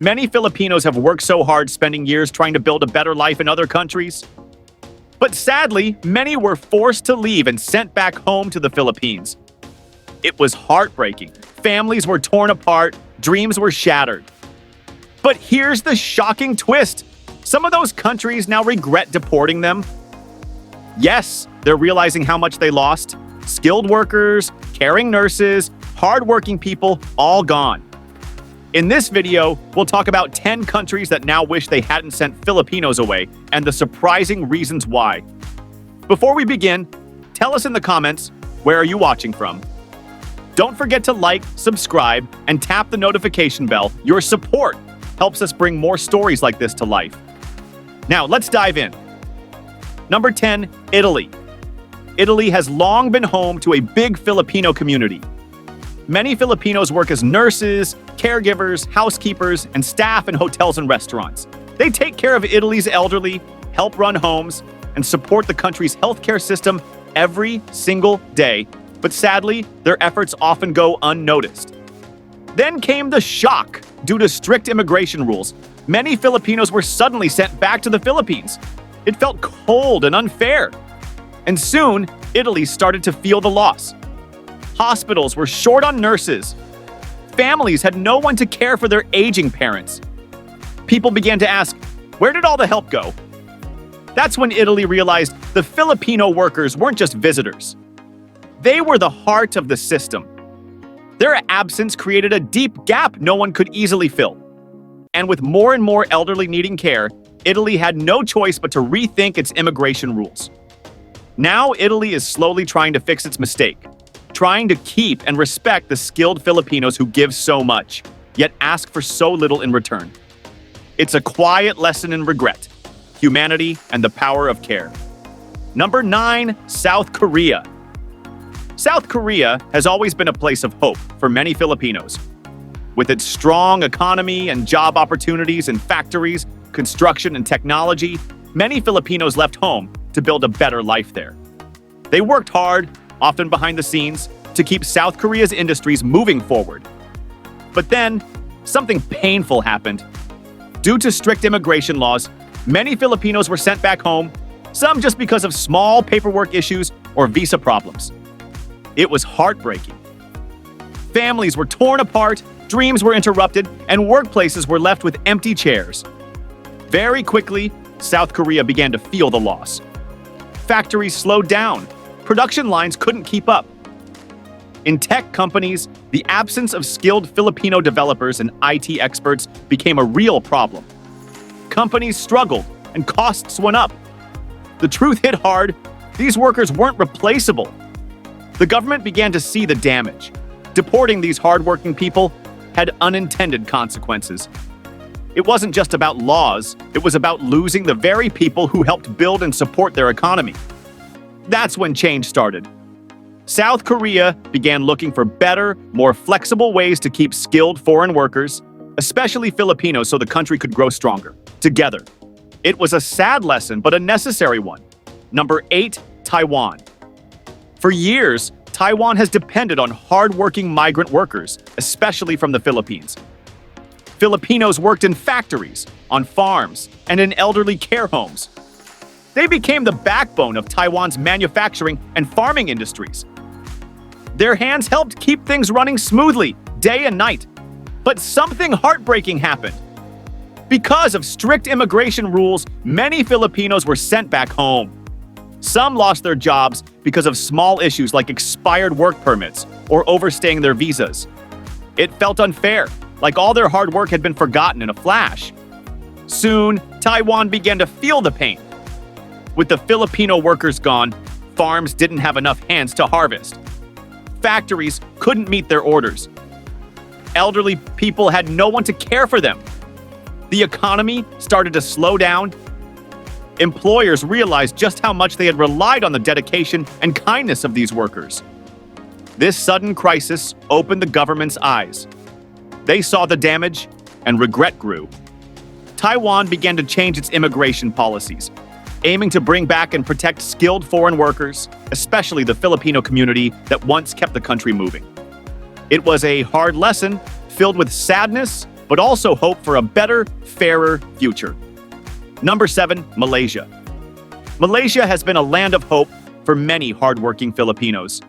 Many Filipinos have worked so hard, spending years trying to build a better life in other countries. But sadly, many were forced to leave and sent back home to the Philippines. It was heartbreaking. Families were torn apart, dreams were shattered. But here's the shocking twist. Some of those countries now regret deporting them. Yes, they're realizing how much they lost. Skilled workers, caring nurses, hardworking people, all gone. In this video, we'll talk about 10 countries that now wish they hadn't sent Filipinos away and the surprising reasons why. Before we begin, tell us in the comments, where are you watching from? Don't forget to like, subscribe, and tap the notification bell. Your support helps us bring more stories like this to life. Now, let's dive in. Number 10, Italy. Italy has long been home to a big Filipino community. Many Filipinos work as nurses, caregivers, housekeepers, and staff in hotels and restaurants. They take care of Italy's elderly, help run homes, and support the country's healthcare system every single day. But sadly, their efforts often go unnoticed. Then came the shock. Due to strict immigration rules, many Filipinos were suddenly sent back to the Philippines. It felt cold and unfair. And soon, Italy started to feel the loss. Hospitals were short on nurses. Families had no one to care for their aging parents. People began to ask, where did all the help go? That's when Italy realized the Filipino workers weren't just visitors. They were the heart of the system. Their absence created a deep gap no one could easily fill. And with more and more elderly needing care, Italy had no choice but to rethink its immigration rules. Now Italy is slowly trying to fix its mistake, trying to keep and respect the skilled Filipinos who give so much, yet ask for so little in return. It's a quiet lesson in regret, humanity, and the power of care. Number 9, South Korea. South Korea has always been a place of hope for many Filipinos. With its strong economy and job opportunities in factories, construction, and technology, many Filipinos left home to build a better life there. They worked hard, often behind the scenes, to keep South Korea's industries moving forward. But then, something painful happened. Due to strict immigration laws, many Filipinos were sent back home, some just because of small paperwork issues or visa problems. It was heartbreaking. Families were torn apart, dreams were interrupted, and workplaces were left with empty chairs. Very quickly, South Korea began to feel the loss. Factories slowed down. Production lines couldn't keep up. In tech companies, the absence of skilled Filipino developers and IT experts became a real problem. Companies struggled, and costs went up. The truth hit hard. These workers weren't replaceable. The government began to see the damage. Deporting these hardworking people had unintended consequences. It wasn't just about laws, it was about losing the very people who helped build and support their economy. That's when change started. South Korea began looking for better, more flexible ways to keep skilled foreign workers, especially Filipinos, so the country could grow stronger, together. It was a sad lesson, but a necessary one. Number 8, Taiwan. For years, Taiwan has depended on hardworking migrant workers, especially from the Philippines. Filipinos worked in factories, on farms, and in elderly care homes. They became the backbone of Taiwan's manufacturing and farming industries. Their hands helped keep things running smoothly, day and night. But something heartbreaking happened. Because of strict immigration rules, many Filipinos were sent back home. Some lost their jobs because of small issues like expired work permits or overstaying their visas. It felt unfair, like all their hard work had been forgotten in a flash. Soon, Taiwan began to feel the pain. With the Filipino workers gone, farms didn't have enough hands to harvest. Factories couldn't meet their orders. Elderly people had no one to care for them. The economy started to slow down. Employers realized just how much they had relied on the dedication and kindness of these workers. This sudden crisis opened the government's eyes. They saw the damage, and regret grew. Taiwan began to change its immigration policies, aiming to bring back and protect skilled foreign workers, especially the Filipino community that once kept the country moving. It was a hard lesson, filled with sadness, but also hope for a better, fairer future. Number 7, Malaysia. Malaysia has been a land of hope for many hardworking Filipinos.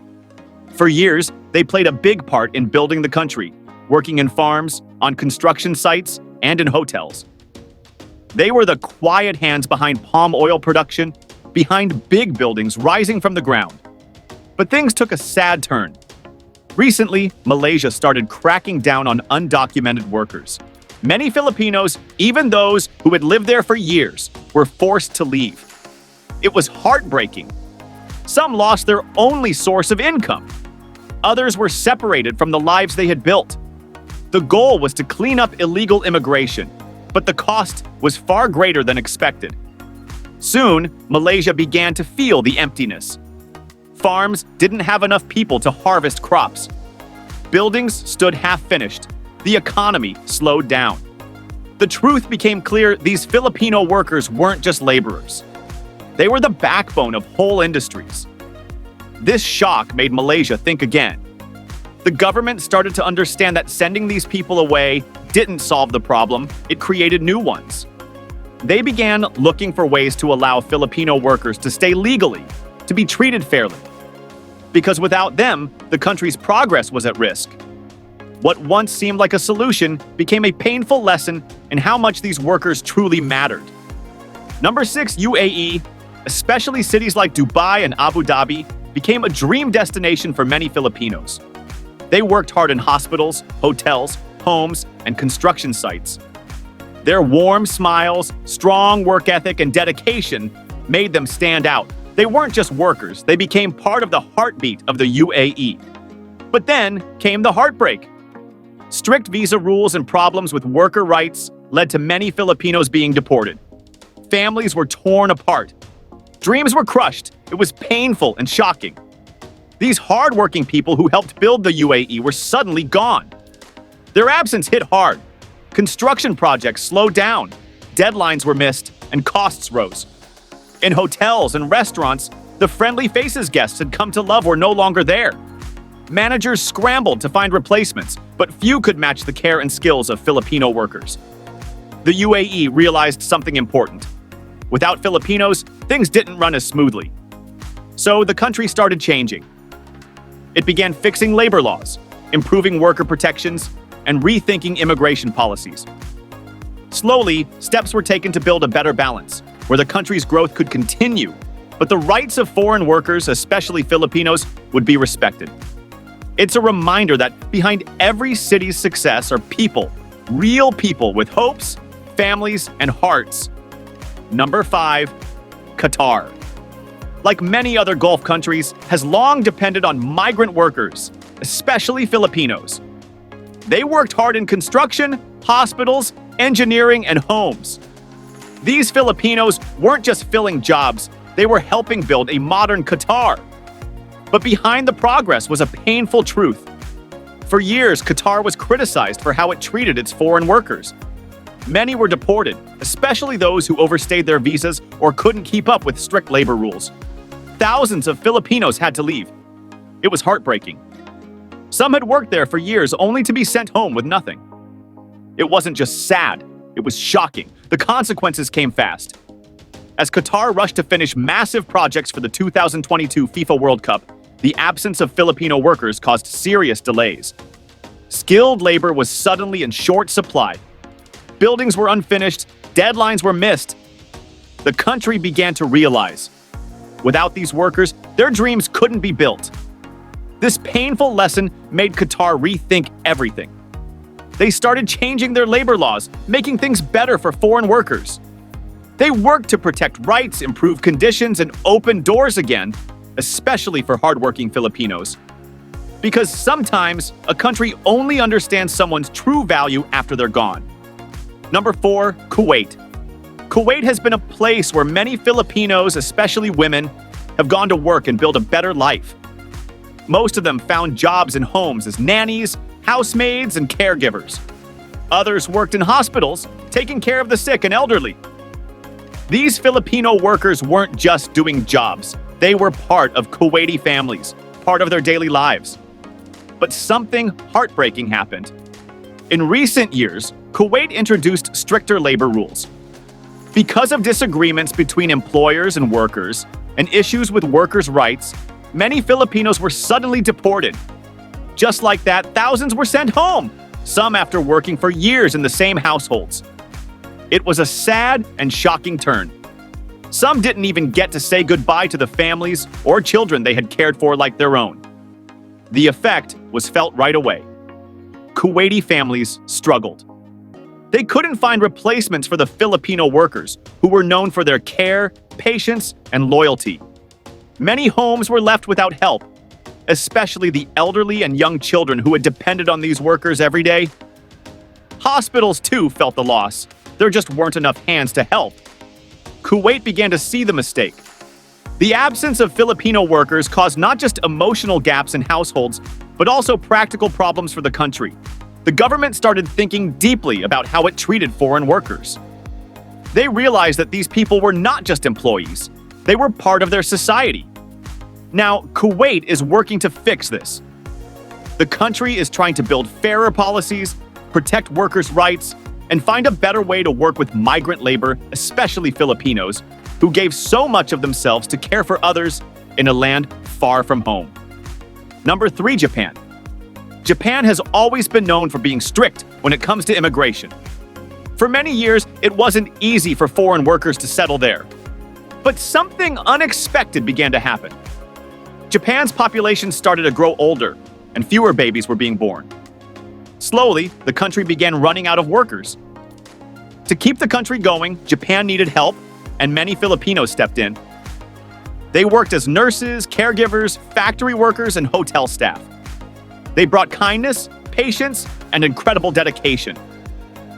For years, they played a big part in building the country, working in farms, on construction sites, and in hotels. They were the quiet hands behind palm oil production, behind big buildings rising from the ground. But things took a sad turn. Recently, Malaysia started cracking down on undocumented workers. Many Filipinos, even those who had lived there for years, were forced to leave. It was heartbreaking. Some lost their only source of income. Others were separated from the lives they had built. The goal was to clean up illegal immigration, but the cost was far greater than expected. Soon, Malaysia began to feel the emptiness. Farms didn't have enough people to harvest crops. Buildings stood half-finished. The economy slowed down. The truth became clear: these Filipino workers weren't just laborers. They were the backbone of whole industries. This shock made Malaysia think again. The government started to understand that sending these people away didn't solve the problem, it created new ones. They began looking for ways to allow Filipino workers to stay legally, to be treated fairly. Because without them, the country's progress was at risk. What once seemed like a solution became a painful lesson in how much these workers truly mattered. Number 6, UAE, especially cities like Dubai and Abu Dhabi, became a dream destination for many Filipinos. They worked hard in hospitals, hotels, homes, and construction sites. Their warm smiles, strong work ethic, and dedication made them stand out. They weren't just workers, they became part of the heartbeat of the UAE. But then came the heartbreak. Strict visa rules and problems with worker rights led to many Filipinos being deported. Families were torn apart. Dreams were crushed. It was painful and shocking. These hardworking people who helped build the UAE were suddenly gone. Their absence hit hard. Construction projects slowed down, deadlines were missed, and costs rose. In hotels and restaurants, the friendly faces guests had come to love were no longer there. Managers scrambled to find replacements, but few could match the care and skills of Filipino workers. The UAE realized something important. Without Filipinos, things didn't run as smoothly. So the country started changing. It began fixing labor laws, improving worker protections, and rethinking immigration policies. Slowly, steps were taken to build a better balance, where the country's growth could continue, but the rights of foreign workers, especially Filipinos, would be respected. It's a reminder that behind every city's success are people, real people with hopes, families, and hearts. Number 5, Qatar. Like many other Gulf countries, has long depended on migrant workers, especially Filipinos. They worked hard in construction, hospitals, engineering, and homes. These Filipinos weren't just filling jobs, they were helping build a modern Qatar. But behind the progress was a painful truth. For years, Qatar was criticized for how it treated its foreign workers. Many were deported, especially those who overstayed their visas or couldn't keep up with strict labor rules. Thousands of Filipinos had to leave. It was heartbreaking. Some had worked there for years only to be sent home with nothing. It wasn't just sad, it was shocking. The consequences came fast. As Qatar rushed to finish massive projects for the 2022 FIFA World Cup, the absence of Filipino workers caused serious delays. Skilled labor was suddenly in short supply. Buildings were unfinished, deadlines were missed. The country began to realize, without these workers, their dreams couldn't be built. This painful lesson made Qatar rethink everything. They started changing their labor laws, making things better for foreign workers. They worked to protect rights, improve conditions, and open doors again, especially for hardworking Filipinos. Because sometimes a country only understands someone's true value after they're gone. Number 4, Kuwait. Kuwait has been a place where many Filipinos, especially women, have gone to work and build a better life. Most of them found jobs in homes as nannies, housemaids, and caregivers. Others worked in hospitals, taking care of the sick and elderly. These Filipino workers weren't just doing jobs. They were part of Kuwaiti families, part of their daily lives. But something heartbreaking happened. In recent years, Kuwait introduced stricter labor rules. Because of disagreements between employers and workers and issues with workers' rights, many Filipinos were suddenly deported. Just like that, thousands were sent home, some after working for years in the same households. It was a sad and shocking turn. Some didn't even get to say goodbye to the families or children they had cared for like their own. The effect was felt right away. Kuwaiti families struggled. They couldn't find replacements for the Filipino workers, who were known for their care, patience, and loyalty. Many homes were left without help, especially the elderly and young children who had depended on these workers every day. Hospitals, too, felt the loss. There just weren't enough hands to help. Kuwait began to see the mistake. The absence of Filipino workers caused not just emotional gaps in households, but also practical problems for the country. The government started thinking deeply about how it treated foreign workers. They realized that these people were not just employees, they were part of their society. Now, Kuwait is working to fix this. The country is trying to build fairer policies, protect workers' rights, and find a better way to work with migrant labor, especially Filipinos, who gave so much of themselves to care for others in a land far from home. Number 3, Japan. Japan has always been known for being strict when it comes to immigration. For many years, it wasn't easy for foreign workers to settle there. But something unexpected began to happen. Japan's population started to grow older, and fewer babies were being born. Slowly, the country began running out of workers. To keep the country going, Japan needed help, and many Filipinos stepped in. They worked as nurses, caregivers, factory workers, and hotel staff. They brought kindness, patience, and incredible dedication.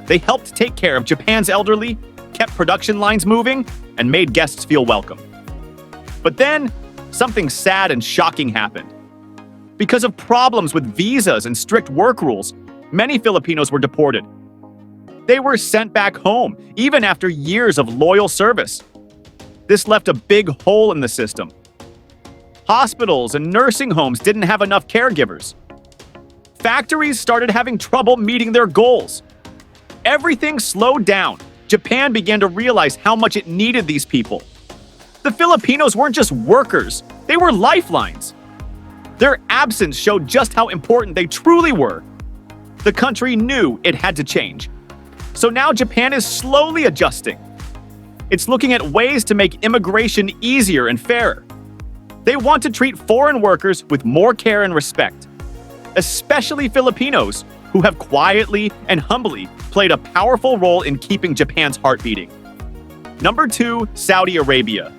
They helped take care of Japan's elderly, kept production lines moving, and made guests feel welcome. But then, something sad and shocking happened. Because of problems with visas and strict work rules, many Filipinos were deported. They were sent back home, even after years of loyal service. This left a big hole in the system. Hospitals and nursing homes didn't have enough caregivers. Factories started having trouble meeting their goals. Everything slowed down. Japan began to realize how much it needed these people. The Filipinos weren't just workers, they were lifelines. Their absence showed just how important they truly were. The country knew it had to change. So now Japan is slowly adjusting. It's looking at ways to make immigration easier and fairer. They want to treat foreign workers with more care and respect, especially Filipinos, who have quietly and humbly played a powerful role in keeping Japan's heart beating. Number 2, Saudi Arabia.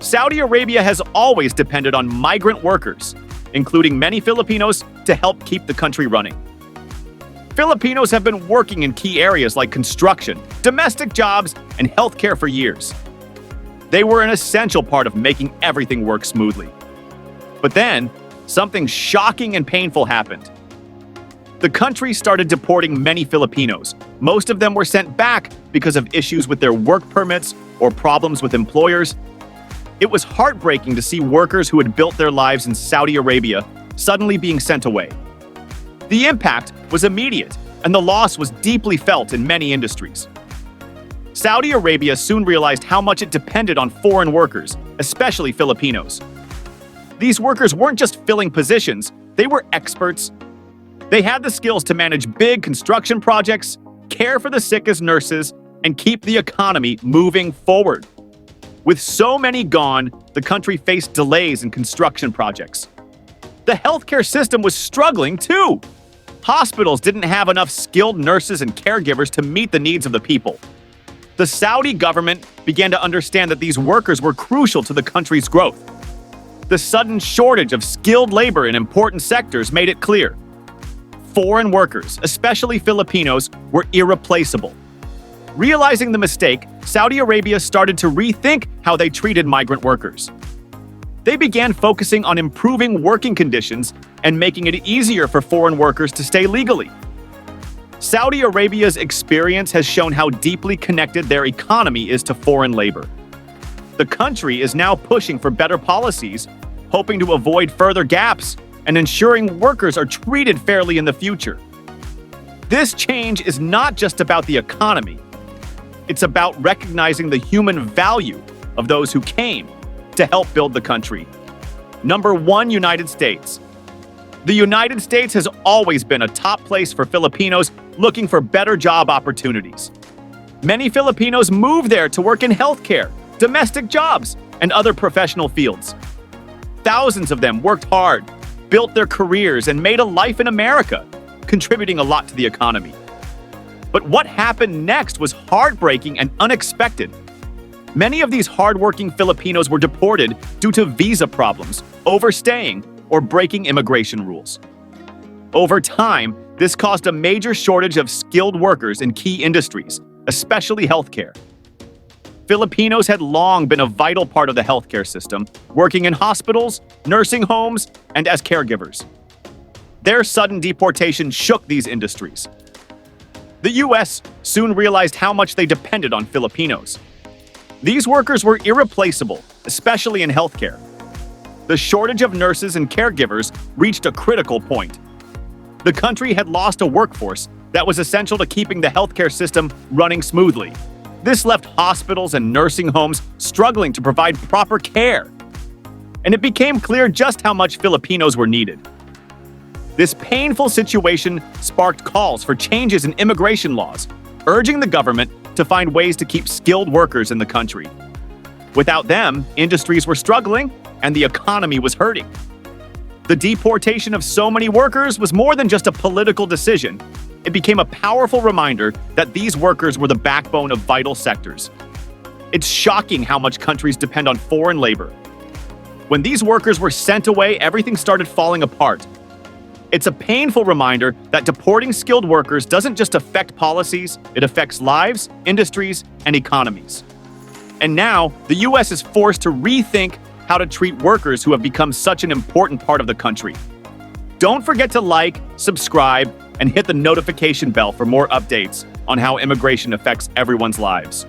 Saudi Arabia has always depended on migrant workers, including many Filipinos, to help keep the country running. Filipinos have been working in key areas like construction, domestic jobs, and healthcare for years. They were an essential part of making everything work smoothly. But then, something shocking and painful happened. The country started deporting many Filipinos. Most of them were sent back because of issues with their work permits or problems with employers. It was heartbreaking to see workers who had built their lives in Saudi Arabia suddenly being sent away. The impact was immediate, and the loss was deeply felt in many industries. Saudi Arabia soon realized how much it depended on foreign workers, especially Filipinos. These workers weren't just filling positions, they were experts. They had the skills to manage big construction projects, care for the sick as nurses, and keep the economy moving forward. With so many gone, the country faced delays in construction projects. The healthcare system was struggling too. Hospitals didn't have enough skilled nurses and caregivers to meet the needs of the people. The Saudi government began to understand that these workers were crucial to the country's growth. The sudden shortage of skilled labor in important sectors made it clear. Foreign workers, especially Filipinos, were irreplaceable. Realizing the mistake, Saudi Arabia started to rethink how they treated migrant workers. They began focusing on improving working conditions and making it easier for foreign workers to stay legally. Saudi Arabia's experience has shown how deeply connected their economy is to foreign labor. The country is now pushing for better policies, hoping to avoid further gaps and ensuring workers are treated fairly in the future. This change is not just about the economy. It's about recognizing the human value of those who came to help build the country. Number 1, United States. The United States has always been a top place for Filipinos looking for better job opportunities. Many Filipinos move there to work in healthcare, domestic jobs, and other professional fields. Thousands of them worked hard, built their careers, and made a life in America, contributing a lot to the economy. But what happened next was heartbreaking and unexpected. Many of these hardworking Filipinos were deported due to visa problems, overstaying, or breaking immigration rules. Over time, this caused a major shortage of skilled workers in key industries, especially healthcare. Filipinos had long been a vital part of the healthcare system, working in hospitals, nursing homes, and as caregivers. Their sudden deportation shook these industries. The U.S. soon realized how much they depended on Filipinos. These workers were irreplaceable, especially in healthcare. The shortage of nurses and caregivers reached a critical point. The country had lost a workforce that was essential to keeping the healthcare system running smoothly. This left hospitals and nursing homes struggling to provide proper care. And it became clear just how much Filipinos were needed. This painful situation sparked calls for changes in immigration laws, urging the government to find ways to keep skilled workers in the country. Without them, industries were struggling and the economy was hurting. The deportation of so many workers was more than just a political decision. It became a powerful reminder that these workers were the backbone of vital sectors. It's shocking how much countries depend on foreign labor. When these workers were sent away, everything started falling apart. It's a painful reminder that deporting skilled workers doesn't just affect policies, it affects lives, industries, and economies. And now, the U.S. is forced to rethink how to treat workers who have become such an important part of the country. Don't forget to like, subscribe, and hit the notification bell for more updates on how immigration affects everyone's lives.